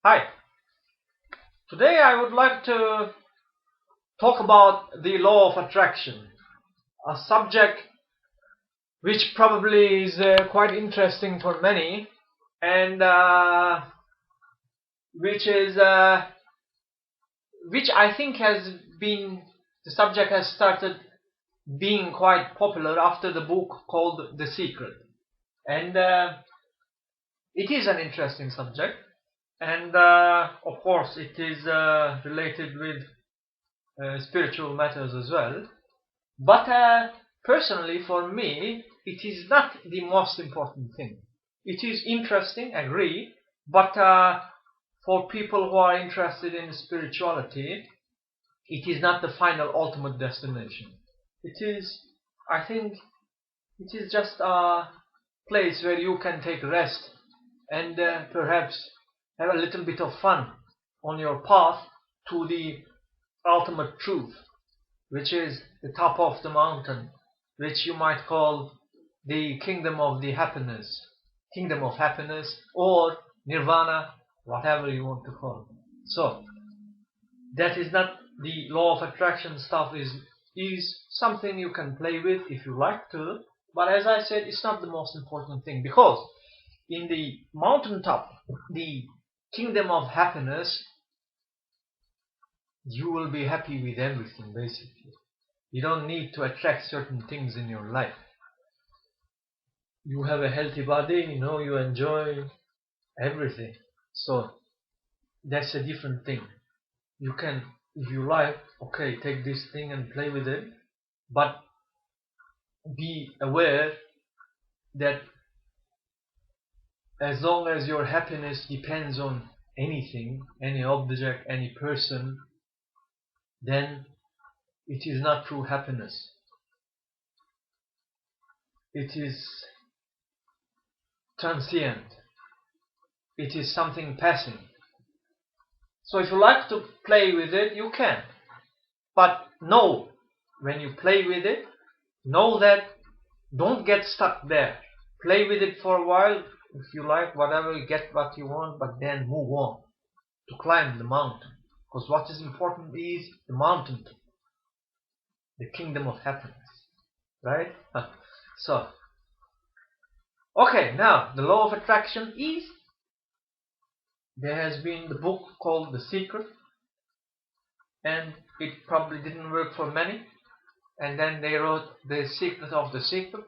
Hi, today I would like to talk about the law of attraction, a subject which probably is quite interesting for many and which is which I think has been the subject has started being quite popular after the book called The Secret, and it is an interesting subject, and of course it is related with spiritual matters as well. But personally, for me, it is not the most important thing. It is interesting, agree, but for people who are interested in spirituality, it is not the final ultimate destination. It is, I think, it is just a place where you can take rest and perhaps have a little bit of fun on your path to the ultimate truth, which is the top of the mountain, which you might call the kingdom of happiness, or nirvana, whatever you want to call it. So that is not the law of attraction stuff. Is something you can play with if you like to, but as I said, it's not the most important thing, because in the mountaintop, the kingdom of happiness, you will be happy with everything basically. You don't need to attract certain things in your life. You have a healthy body, you enjoy everything. So that's a different thing. You can, if you like, okay, take this thing and play with it, but be aware that as long as your happiness depends on anything, any object, any person, then it is not true happiness. It is transient. It is something passing. So if you like to play with it, you can. But know, when you play with it, know that don't get stuck there. Play with it for a while, if you like, whatever, you get what you want, but then move on to climb the mountain. Because what is important is the mountain, the kingdom of happiness. Right? So, okay, now the law of attraction is, there has been the book called The Secret, and it probably didn't work for many, and then they wrote The Secret of the Secret,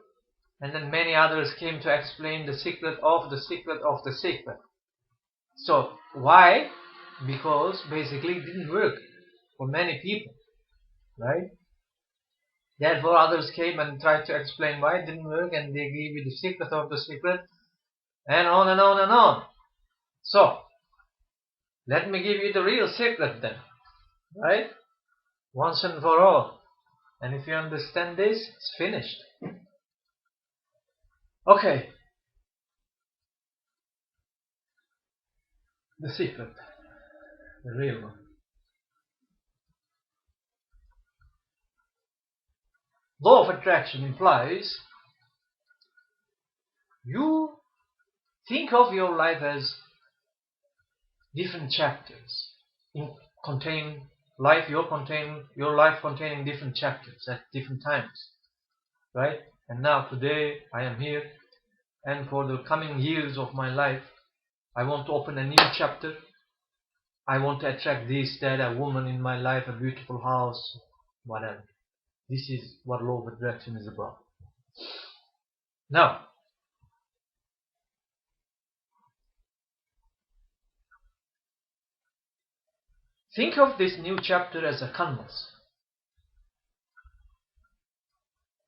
and then many others came to explain the secret of the secret of the secret. So why? Because basically it didn't work for many people, right? Therefore others came and tried to explain why it didn't work, and they gave you the secret of the secret, and on and on and on. So let me give you the real secret then, right? Once and for all. And if you understand this, it's finished. Okay. The secret. The real one. Law of attraction implies you think of your life as different chapters. Contain life, your life containing different chapters at different times. Right? And now today I am here, and for the coming years of my life I want to open a new chapter. I want to attract this, that, a woman in my life, a beautiful house, whatever. This is what law of attraction is about. Now, think of this new chapter as a canvas.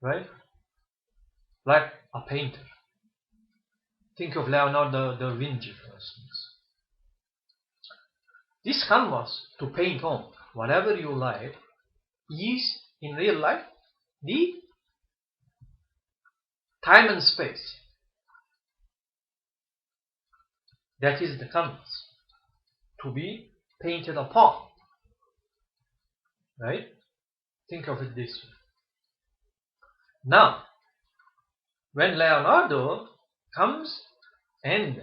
Right? Like a painter. Think of Leonardo da Vinci, for instance. This canvas to paint on, whatever you like, is in real life the time and space. That is the canvas to be painted upon. Right? Think of it this way. Now, when Leonardo comes and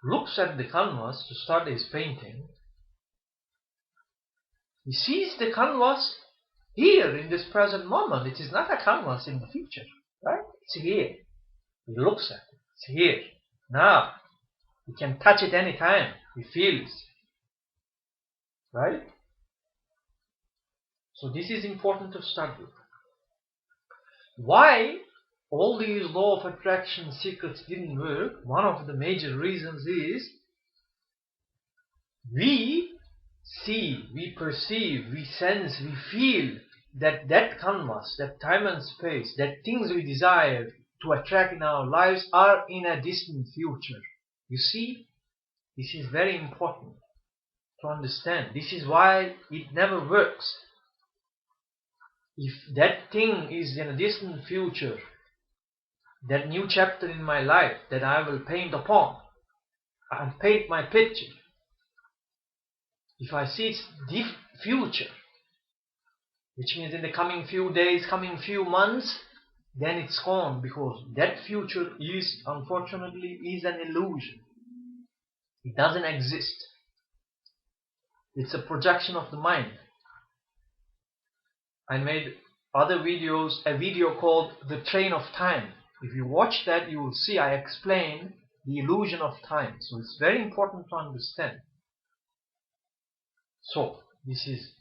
looks at the canvas to start his painting, he sees the canvas here in this present moment. It is not a canvas in the future, right? It's here. He looks at it. It's here. Now, he can touch it anytime. He feels. Right? So this is important to start with. Why all these law of attraction secrets didn't work? One of the major reasons is we see, we perceive, we sense, we feel that canvas, that time and space, that things we desire to attract in our lives are in a distant future. You see, this is very important to understand. This is why it never works. If that thing is in a distant future, that new chapter in my life that I will paint upon and paint my picture, if I see its deep future, which means in the coming few days, coming few months, then it's gone, because that future is, unfortunately, is an illusion. It doesn't exist. It's a projection of the mind. I made other videos, a video called The Train of Time. If you watch that, you will see I explain the illusion of time. So it's very important to understand. So this is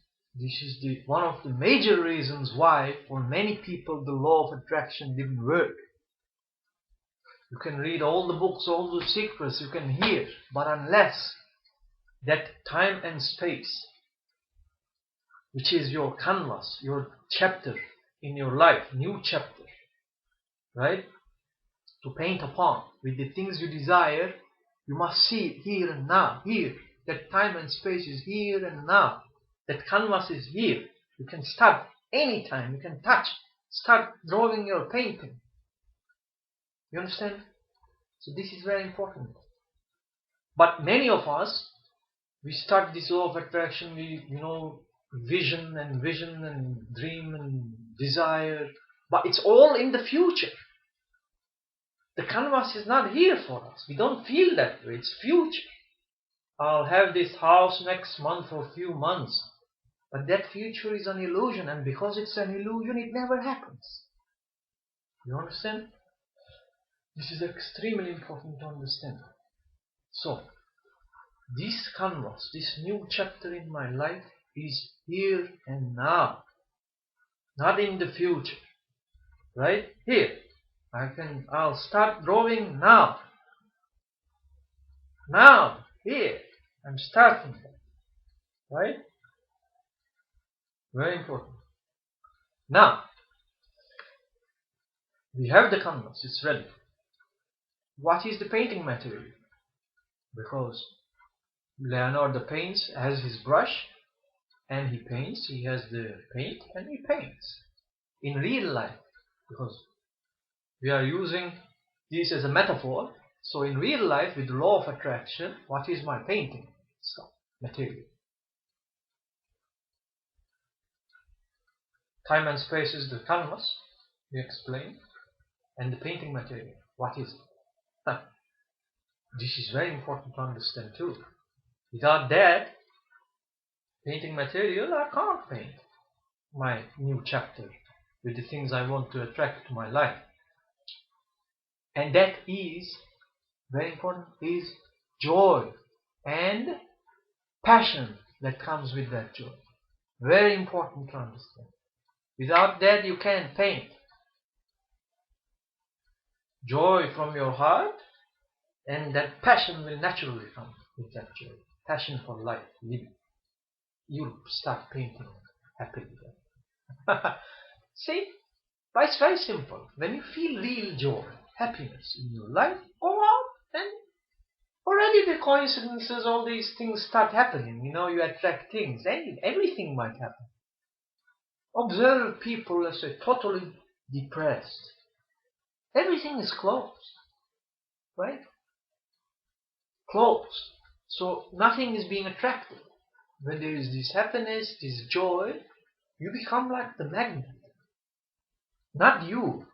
one of the major reasons why for many people the law of attraction didn't work. You can read all the books, all the secrets, you can hear, but unless that time and space, which is your canvas, your chapter in your life, new chapter, right, to paint upon with the things you desire, you must see it here and now, here. That time and space is here and now. That canvas is here. You can start anytime, you can touch, start drawing your painting. You understand? So this is very important. But many of us, we start this law of attraction, we, vision and dream and desire, but it's all in the future. The canvas is not here for us. We don't feel that way. It's future. I'll have this house next month or a few months. But that future is an illusion, and because it's an illusion, it never happens. You understand? This is extremely important to understand. So, this canvas, this new chapter in my life is here and now. Not in the future. Right? Here. I'll start drawing now. Now. Here. I'm starting. Right? Very important. Now, we have the canvas. It's ready. What is the painting material? Because Leonardo paints, has his brush, and he paints. He has the paint, and he paints. In real life, because we are using this as a metaphor. So in real life, with the law of attraction, what is my painting stuff, material? Time and space is the canvas, we explained, and the painting material, what is it? This is very important to understand too. Without that painting material, I can't paint my new chapter with the things I want to attract to my life. And that is, very important, is joy and passion that comes with that joy. Very important to understand. Without that you can't paint. Joy from your heart, and that passion will naturally come with that joy. Passion for life, living. You'll start painting happily. See? But it's very simple. When you feel real joy, happiness in your life, go out and already the coincidences, all these things start happening. You attract things. Everything might happen. Observe people, let's say, totally depressed. Everything is closed. Right? Closed. So nothing is being attracted. When there is this happiness, this joy, you become like the magnet. Not you,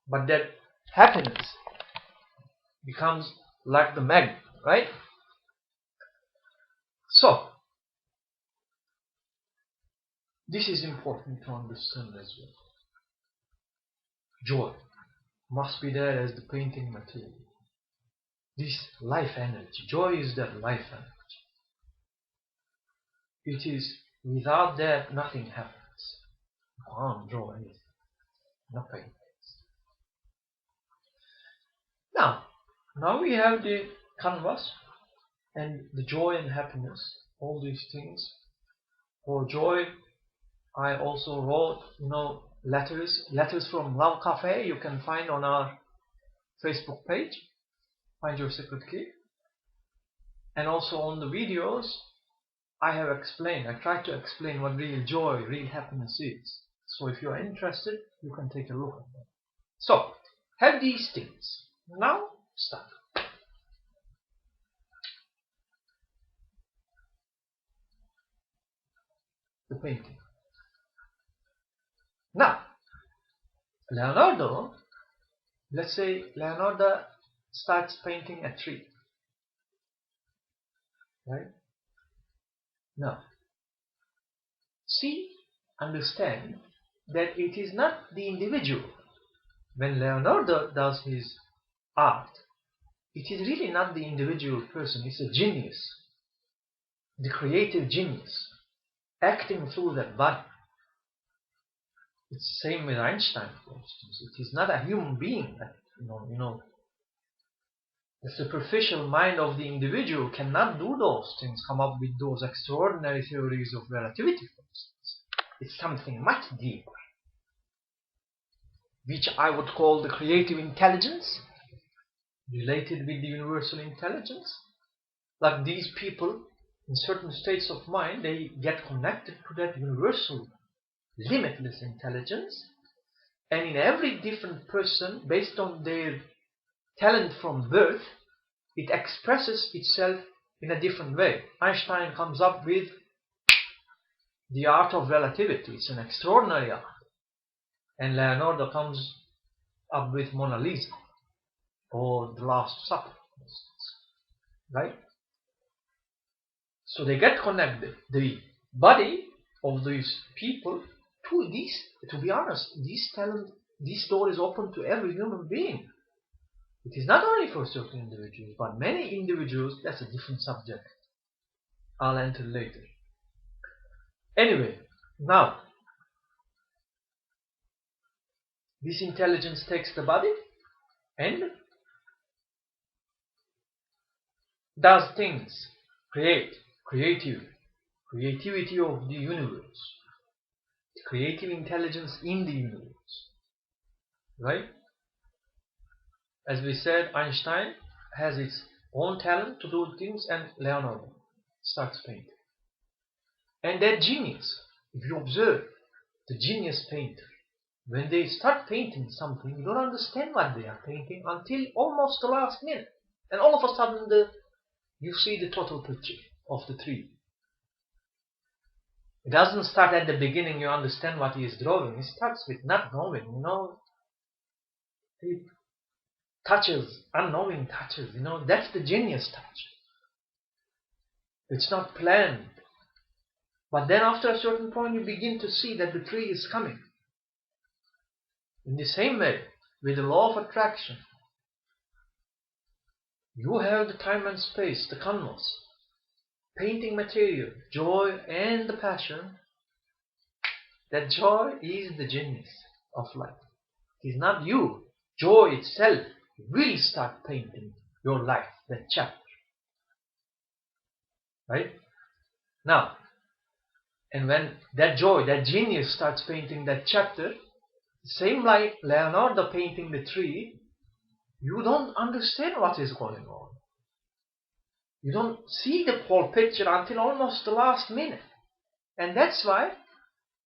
but that happiness becomes like the magnet. right? So this is important to understand as well. Joy must be there as the painting material. This life energy, joy is that life energy. It is, without that nothing happens. You can't draw anything, no paint. Now we have the canvas and the joy and happiness, all these things. For joy, I also wrote, letters from Love Cafe. You can find on our Facebook page. Find Your Secret Key. And also on the videos, I tried to explain what real joy, real happiness is. So if you are interested, you can take a look at them. So, have these things. Now, start. The painting. Now, Leonardo, let's say Leonardo starts painting a tree. Right? Now, understand that it is not the individual. When Leonardo does his art, it is really not the individual person, it's a genius, the creative genius, acting through that body. It's the same with Einstein, for instance. It is not a human being that, the superficial mind of the individual cannot do those things, come up with those extraordinary theories of relativity, for instance. It's something much deeper, which I would call the creative intelligence, related with the universal intelligence. Like these people, in certain states of mind, they get connected to that universal, limitless intelligence. And in every different person, based on their talent from birth, it expresses itself in a different way. Einstein comes up with the art of relativity. It's an extraordinary art. And Leonardo comes up with Mona Lisa or the Last Supper, right? So they get connected. The body of these people to be honest, this door is open to every human being. It is not only for certain individuals, but many individuals. That's a different subject I'll enter later. Anyway, now this intelligence takes the body and does things, creativity of the universe, creative intelligence in the universe, right? As we said, Einstein has its own talent to do things, and Leonardo starts painting. And that genius, if you observe the genius painter, when they start painting something, you don't understand what they are painting until almost the last minute. And all of a sudden you see the total picture of the tree. It doesn't start at the beginning, you understand what he is drawing. It starts with not knowing, He touches, unknowing touches, that's the genius touch. It's not planned. But then after a certain point, you begin to see that the tree is coming. In the same way, with the law of attraction, you have the time and space, the canvas, painting material, joy and the passion. That joy is the genius of life. It is not you. Joy itself will start painting your life, that chapter. Right? Now, and when that joy, that genius starts painting that chapter, same like Leonardo painting the tree, you don't understand what is going on. You don't see the whole picture until almost the last minute. And that's why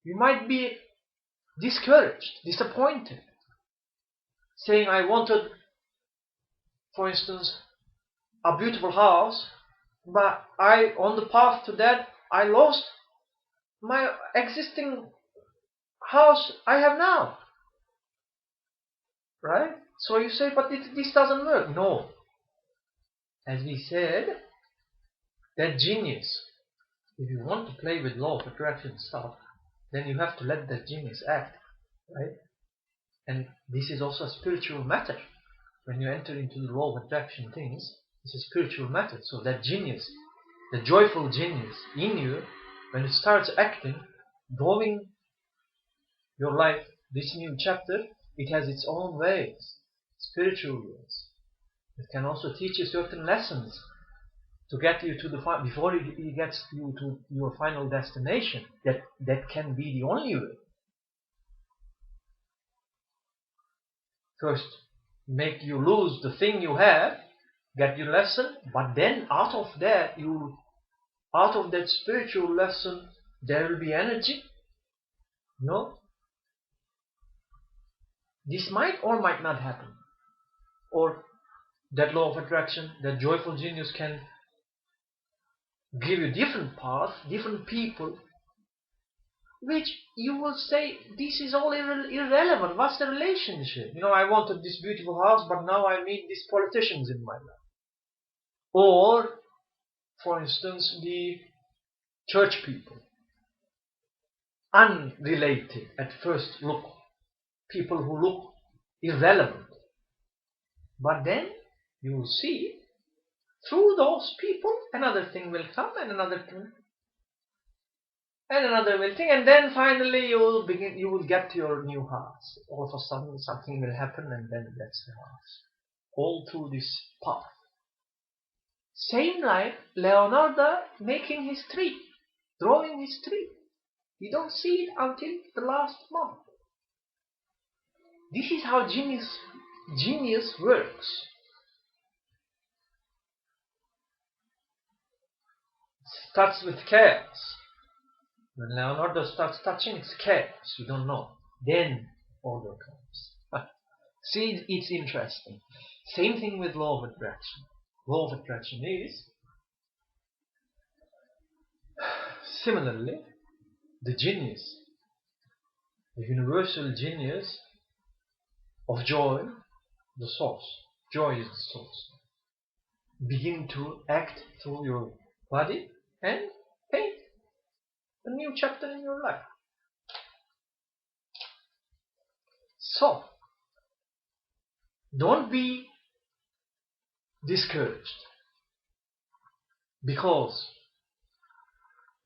you might be discouraged, disappointed, saying, I wanted, for instance, a beautiful house, but on the path to that, I lost my existing house I have now. Right? So you say, but this doesn't work. No. as we said, that genius, if you want to play with law of attraction stuff, then you have to let that genius act, right? And this is also a spiritual matter. When you enter into the law of attraction things, it's a spiritual matter. So that genius, the joyful genius in you, when it starts acting, drawing your life, this new chapter, it has its own ways, spiritual ways. It can also teach you certain lessons to get you to the before it gets you to your final destination. That can be the only way. First, make you lose the thing you have, get your lesson, but then out of that spiritual lesson, there will be energy. No? This might or might not happen. Or that law of attraction, that joyful genius can give you different paths, different people, which you will say, this is all irrelevant. What's the relationship? I wanted this beautiful house, but now I meet these politicians in my life. Or, for instance, the church people. Unrelated at first look. People who look irrelevant. But then you will see, through those people, another thing will come, and another thing, and another thing, and then finally you will get to your new house. All of a sudden something will happen, and then that's the house. All through this path. Same like Leonardo making his tree, drawing his tree. You don't see it until the last month. This is how genius works. It starts with chaos. When Leonardo starts touching, it's chaos. You don't know. Then order comes. See, it's interesting. Same thing with law of attraction. Law of attraction is, similarly, the genius, the universal genius of joy, the source. Joy is the source. Begin to act through your body and paint a new chapter in your life. So, don't be discouraged because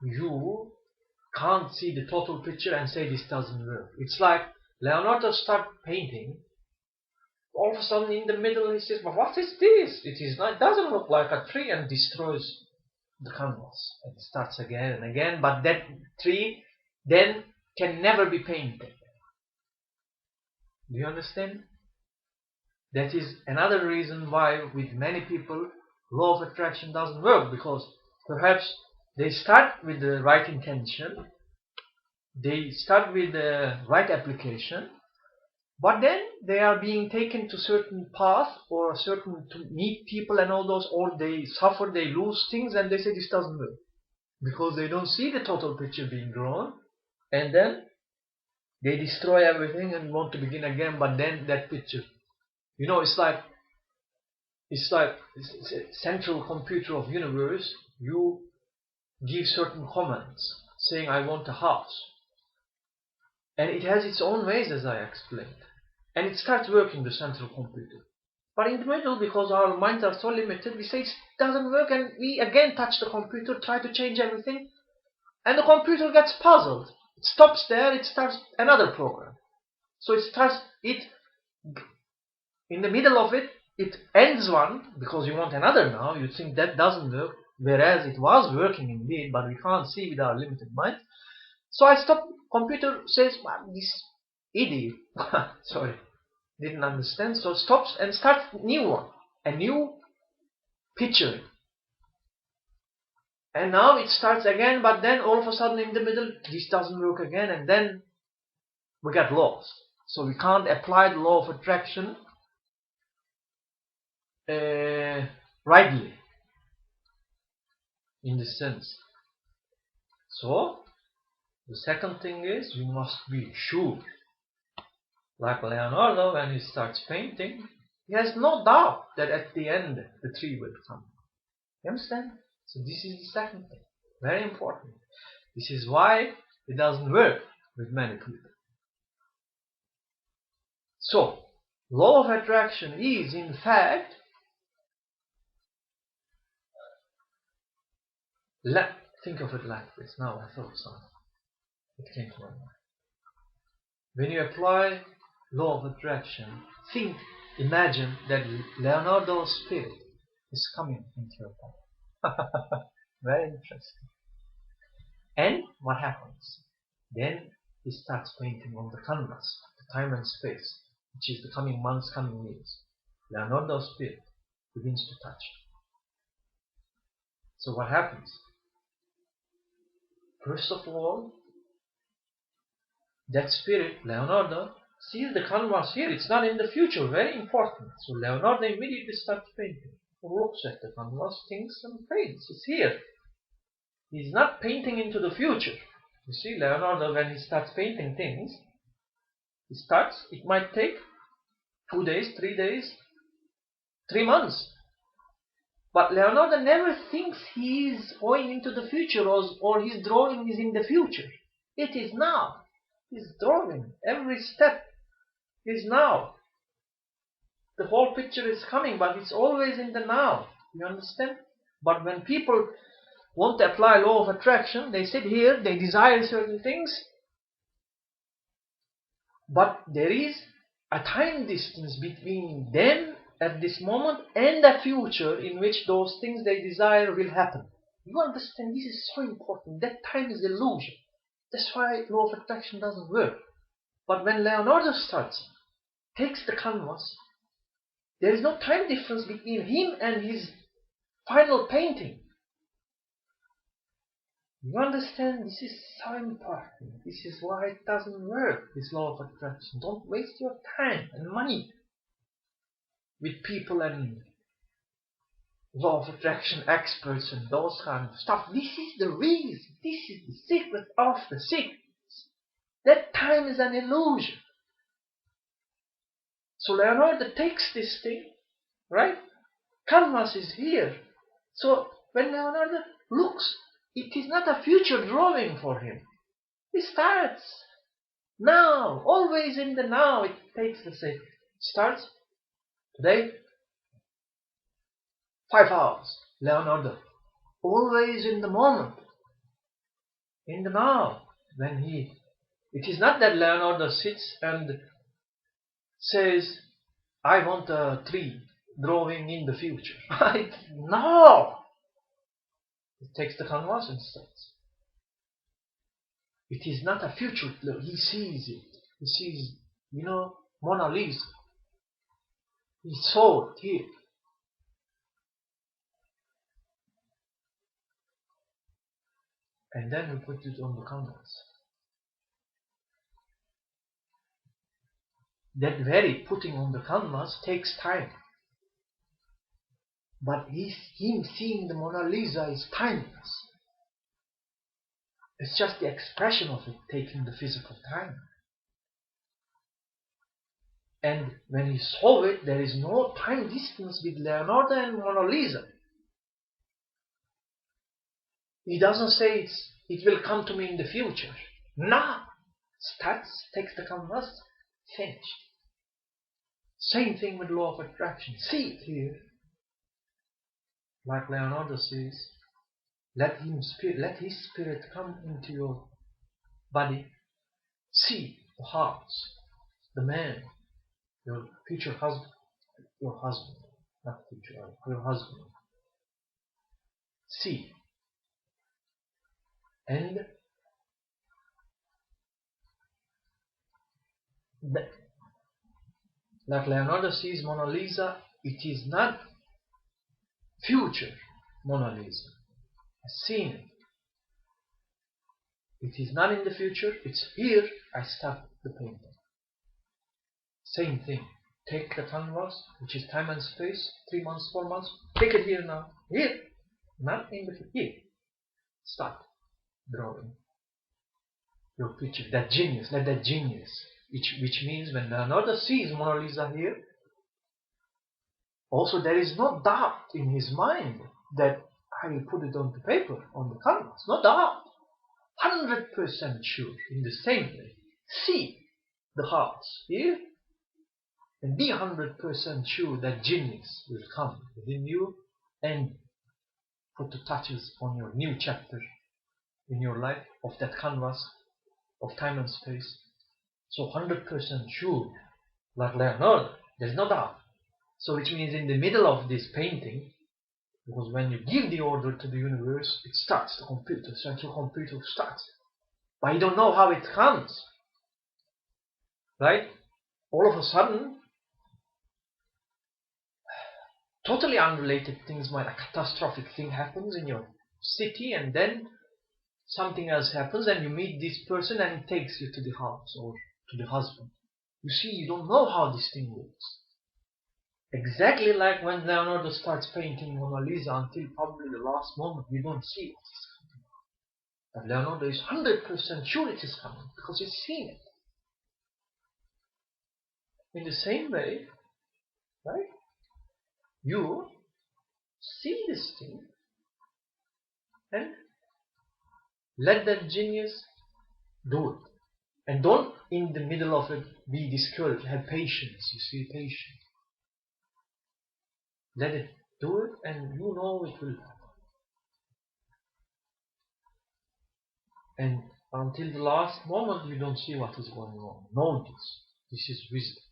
you can't see the total picture and say this doesn't work. It's like Leonardo started painting. All of a sudden in the middle he says, but what is this? It doesn't look like a tree, and destroys the canvas. It starts again and again, but that tree then can never be painted. Do you understand? That is another reason why with many people law of attraction doesn't work, because perhaps they start with the right intention, they start with the right application, but then they are being taken to certain path or certain to meet people and all those, or they suffer, they lose things, and they say this doesn't work because they don't see the total picture being drawn, and then they destroy everything and want to begin again. But then that picture, it's like central computer of universe. You give certain commands saying I want a house, and it has its own ways, as I explained. And it starts working, the central computer. But in the middle, because our minds are so limited, we say it doesn't work, and we again touch the computer, try to change everything, and the computer gets puzzled. It stops there, it starts another program. So in the middle of it, it ends one, because you want another now, you think that doesn't work, whereas it was working indeed, but we can't see with our limited mind. So I stop, computer says, this idiot, sorry, didn't understand, so stops and starts new one, a new picture. And now it starts again, but then all of a sudden in the middle, this doesn't work again, and then we get lost. So we can't apply the law of attraction rightly, in this sense. So, the second thing is, you must be sure. Like Leonardo, when he starts painting, He has no doubt that at the end the tree will come. You understand? So this is the second thing. Very important. This is why it doesn't work with many people. So, law of attraction is in fact, think of it like this. Now I thought something. It came to my mind. When you apply law of attraction, imagine that Leonardo's spirit is coming into your body. Very interesting. And what happens? Then he starts painting on the canvas, the time and space, which is the coming months, coming years. Leonardo's spirit begins to touch. So what happens? First of all, that spirit, Leonardo, sees the canvas here. It's not in the future. Very important. So Leonardo immediately starts painting. He looks at the canvas, thinks and paints. It's here. He's not painting into the future. You see, Leonardo, when he starts painting things, it might take 2 days, 3 days, 3 months. But Leonardo never thinks he is going into the future or his drawing is in the future. It is now. He's drawing. Every step is now. The whole picture is coming, but it's always in the now. You understand? But when people want to apply law of attraction, they sit here, they desire certain things, but there is a time distance between them at this moment and the future in which those things they desire will happen. You understand? This is so important. That time is illusion. That's why law of attraction doesn't work. But when Leonardo takes the canvas, there is no time difference between him and his final painting. You understand? This is so important. This is why it doesn't work, this law of attraction. Don't waste your time and money with people and law of attraction experts and those kind of stuff. This is the reason. This is the secret of the secrets. That time is an illusion. So Leonardo takes this thing, right? Canvas is here. So when Leonardo looks, it is not a future drawing for him. He starts now, always in the now. It takes the same. Starts today, 5 hours. Leonardo, always in the moment, in the now. It is not that Leonardo sits and says, I want a tree drawing in the future. No! He takes the canvas and starts. It is not a future. He sees it. He sees, Mona Lisa. He saw it here. And then we put it on the canvas. That very putting on the canvas takes time. But him seeing the Mona Lisa is timeless. It's just the expression of it taking the physical time. And when he saw it, there is no time distance with Leonardo and Mona Lisa. He doesn't say it will come to me in the future. No! Starts, takes the canvas, finished. Same thing with law of attraction. See it here. Like Leonardo says, let his spirit come into your body. See the house, the man, your future husband, your husband. See. And like Leonardo sees Mona Lisa, it is not future Mona Lisa. I've seen it. It is not in the future, it's here. I start the painting. Same thing. Take the canvas, which is time and space, 3 months, 4 months. Take it here now. Here. Not in the future. Here. Start drawing your picture. That genius. Let that genius. Which means when Leonardo sees Mona Lisa here, Also, there is no doubt in his mind that I will put it on the paper, on the canvas. No doubt. 100% sure. In the same way, see the hearts here and be 100% sure that genius will come within you and put the touches on your new chapter in your life of that canvas of time and space. So 100% sure, like Leonardo, there's no doubt. So which means in the middle of this painting, because when you give the order to the universe, it starts, the computer, central computer starts. But you don't know how it comes. Right? All of a sudden, totally unrelated things might, a catastrophic thing happens in your city, and then something else happens and you meet this person and it takes you to the house or to the husband. You see, you don't know how this thing works. Exactly like when Leonardo starts painting Mona Lisa until probably the last moment, you don't see what is coming. But Leonardo is 100% sure it is coming because he's seen it. In the same way, right? You see this thing and let that genius do it. And don't in the middle of it be discouraged. Have patience, you see, patience. Let it do it and you know it will happen. And until the last moment you don't see what is going on. Know this. This is wisdom.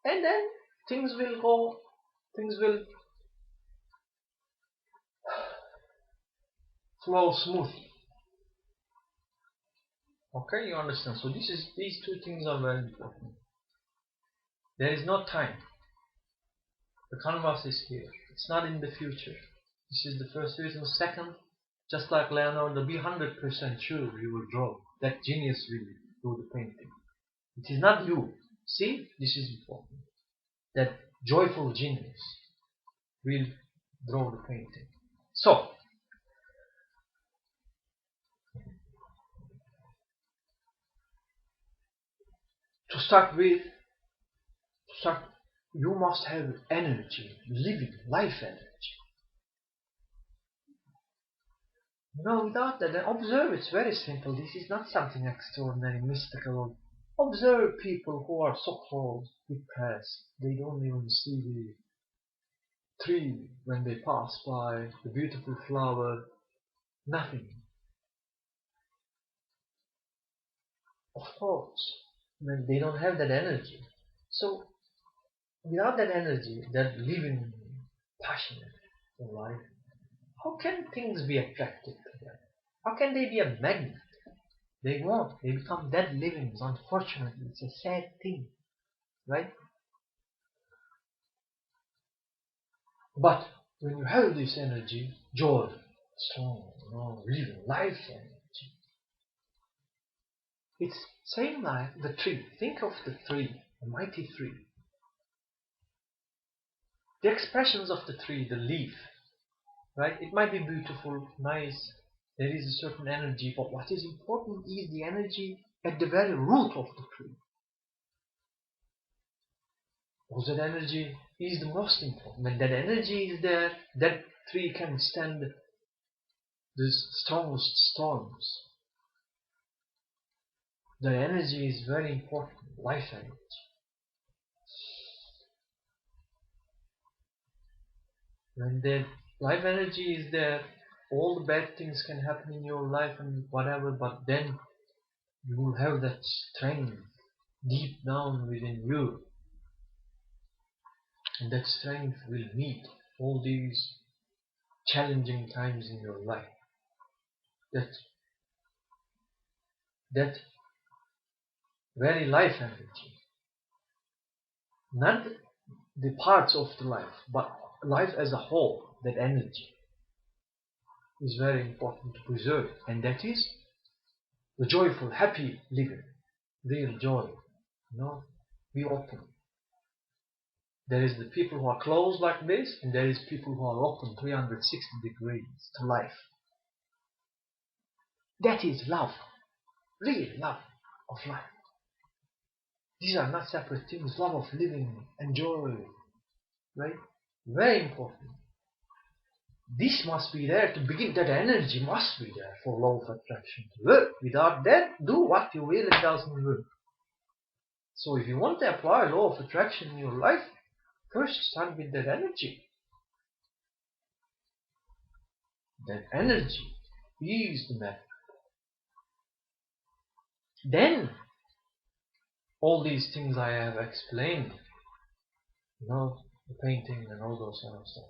And then things will go, things will flow smoothly. Okay, you understand? So these two things are very important. There is no time. The canvas is here. It's not in the future. This is the first reason. Second, just like Leonardo, be 100% sure you will draw. That genius will do the painting. It is not you. See, this is important. That joyful genius will draw the painting. So, to start with, you must have energy, living, life energy. No, without that, observe, it's very simple. This is not something extraordinary, mystical. Observe people who are so close, depressed, they don't even see the tree when they pass by, the beautiful flower, nothing. Of course, when they don't have that energy. So, without that energy, that living, passionate in life, how can things be attractive to them? How can they be a magnet? They won't. They become dead livings, unfortunately. It's a sad thing, right? But when you have this energy, joy, strong, living, life energy, it's same like the tree. Think of the tree, a mighty tree. The expressions of the tree, the leaf, right? It might be beautiful, nice, there is a certain energy, but what is important is the energy at the very root of the tree. Because that energy is the most important. When that energy is there, that tree can stand the strongest storms. The energy is very important, life energy. When the life energy is there, all the bad things can happen in your life and whatever, but then you will have that strength deep down within you. And that strength will meet all these challenging times in your life. That very life energy. Not the parts of the life, but life as a whole, that energy is very important to preserve. And that is the joyful, happy living, real joy. Be open. There is the people who are closed like this, and there is people who are open 360 degrees to life. That is love, real love of life. These are not separate things. Love of living and joy, right? Very important. This must be there to begin. That energy must be there for law of attraction to work. Without that, do what you will, it doesn't work. So if you want to apply law of attraction in your life, first start with that energy. That energy is the matter. Then all these things I have explained, the painting and all those kind of stuff,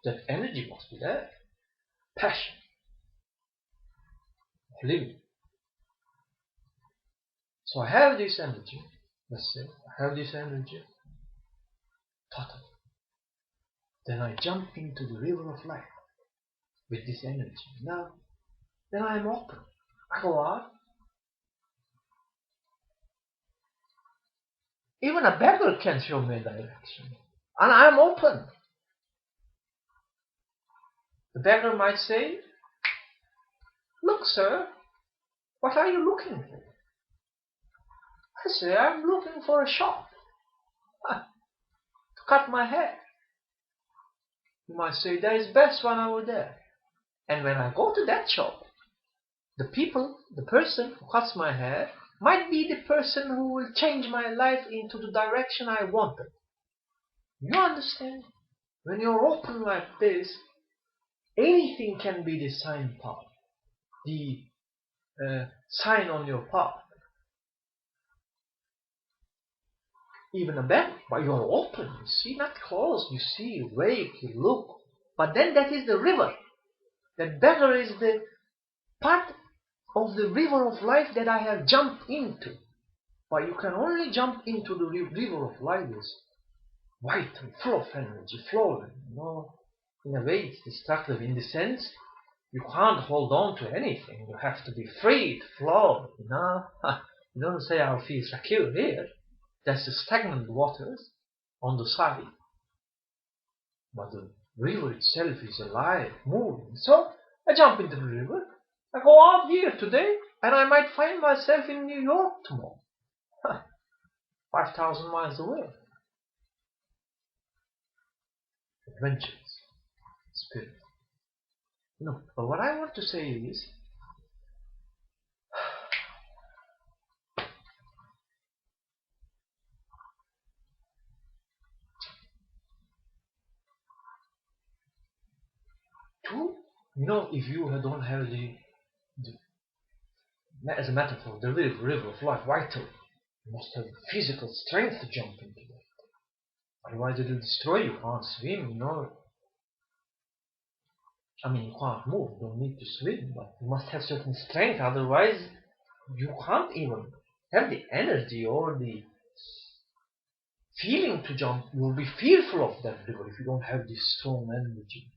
that energy must be there. Passion of living. So I have this energy, let's say, I have this energy, totally. Then I jump into the river of life with this energy. Now, then I am open. I go out. Even a beggar can show me a direction. And I am open. The beggar might say, "Look, sir, what are you looking for?" I say, "I'm looking for a shop to cut my hair." You might say, "There is best one over there." And when I go to that shop, the person who cuts my hair might be the person who will change my life into the direction I wanted. You understand? When you're open like this, anything can be the signpost, the sign on your path. Even a beggar, but you're open, you see, not closed, you see, you wake, you look. But then that is the river. That beggar is the part of the river of life that I have jumped into. But you can only jump into the river of life is vital, full of energy, flowing. In a way it's destructive in the sense you can't hold on to anything. You have to be free to flow. You don't say I feel secure here. That's the stagnant waters on the side. But the river itself is alive, moving. So I jump into the river. I go out here today, and I might find myself in New York tomorrow. 5,000 miles away. Adventures. Spirit. No, but what I want to say is, if you don't have as a metaphor, the river of life, vital, you must have physical strength to jump into it. Otherwise it will destroy you. You can't swim, you can't move, you don't need to swim, but you must have certain strength, otherwise you can't even have the energy or the feeling to jump. You will be fearful of that river if you don't have this strong energy.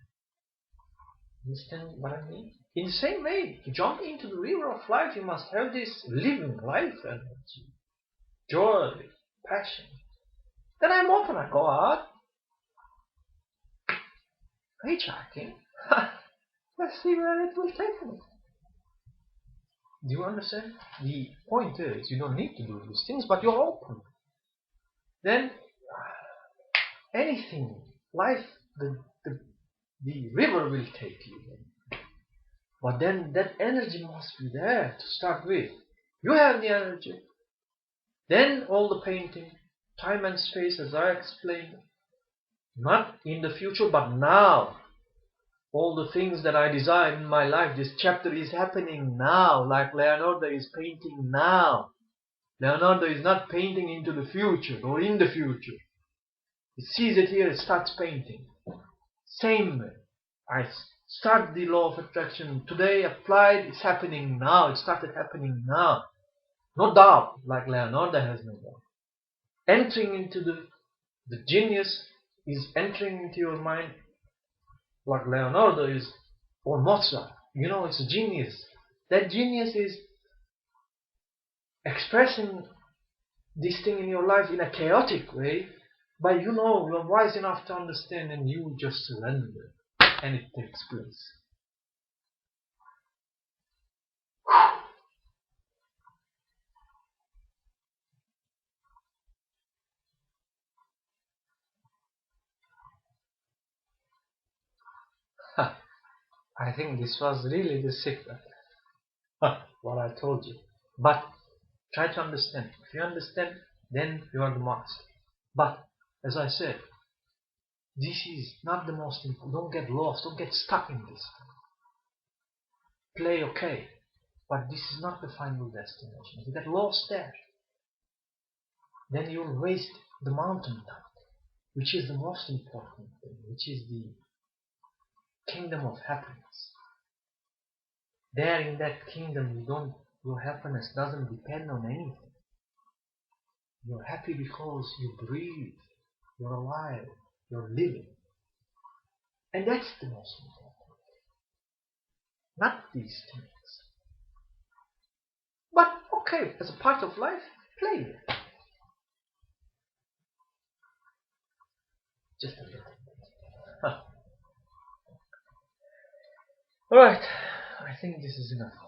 Understand what I mean? In the same way, to jump into the river of life, you must have this living life energy, joy, passion. Then I'm open, I go out, hitchhiking. Let's see where it will take me. Do you understand? The point is, you don't need to do these things, but you're open. Then, anything, life, the river will take you. But then that energy must be there to start with. You have the energy. Then all the painting, time and space, as I explained, not in the future, but now. All the things that I desire in my life, this chapter is happening now, like Leonardo is painting now. Leonardo is not painting into the future or in the future. He sees it here, it starts painting. Same way. I start the law of attraction today, applied, it's happening now. It started happening now. No doubt, like Leonardo has no doubt. Entering into the genius is entering into your mind, like Leonardo is, or Mozart. It's a genius. That genius is expressing this thing in your life in a chaotic way, but you're wise enough to understand, and you just surrender, and it takes place. I think this was really the secret. What I told you. But try to understand. If you understand, then you are the master. But as I said, this is not the most important. Don't get lost. Don't get stuck in this. Play okay, but this is not the final destination. If you get lost there, then you'll waste the mountaintop, which is the most important thing, which is the kingdom of happiness. There in that kingdom, your happiness doesn't depend on anything. You're happy because you breathe, you're alive, you're living. And that's the most important thing. Not these things. But okay, as a part of life, play with it. Just a little bit. Alright, I think this is enough.